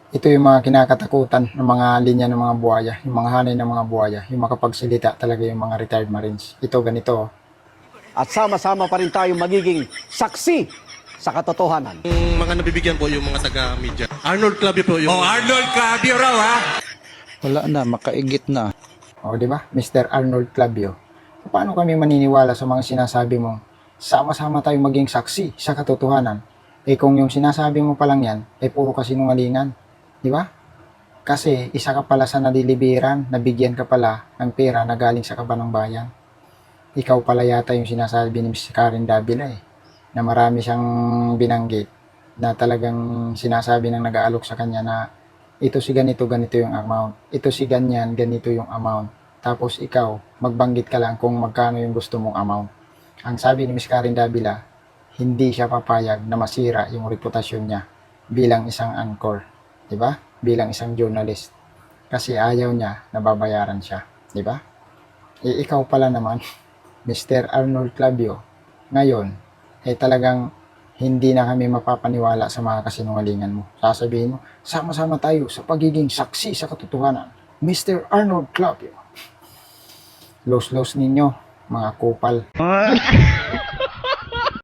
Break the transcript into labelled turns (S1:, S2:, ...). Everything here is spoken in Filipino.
S1: Ito yung mga kinakatakutan ng mga linya ng mga buhaya, yung mga hanay ng mga buhaya, yung makapagsalita talaga yung mga retired Marines. Ito ganito, oh.
S2: At sama-sama pa rin tayo magiging saksi sa katotohanan.
S3: Yung mga nabibigyan po yung mga taga-media. Arnold Clavio po yung...
S4: Oh, Arnold Clavio raw, ha?
S5: Wala na, makaigit na.
S1: O, di ba? Mr. Arnold Clavio. Paano kami maniniwala sa mga sinasabi mong sama-sama tayong maging saksi sa katotohanan? Eh kung yung sinasabi mo pa lang yan, eh puro kasinungalingan. Di ba? Kasi isa ka pala sa nadilibiran, nabigyan ka pala ng pera na galing sa kaban ng bayan. Ikaw pala yata yung sinasabi ni Ms. Karen Davila eh, na marami siyang binanggit na talagang sinasabi ng nag-aalok sa kanya na ito si ganito, ganito yung amount. Ito si ganyan, ganito yung amount. Tapos ikaw, magbanggit ka lang kung magkano yung gusto mong amount. Ang sabi ni Ms. Karen Davila, hindi siya papayag na masira yung reputasyon niya bilang isang anchor. Diba? Bilang isang journalist. Kasi ayaw niya na babayaran siya. Diba? Eh, ikaw pala naman, Mr. Arnold Clavio, ngayon, eh talagang hindi na kami mapapaniwala sa mga kasinungalingan mo. Sasabihin mo, sama-sama tayo sa pagiging saksi sa katotohanan. Mr. Arnold Clavio. Los-los ninyo, mga kupal.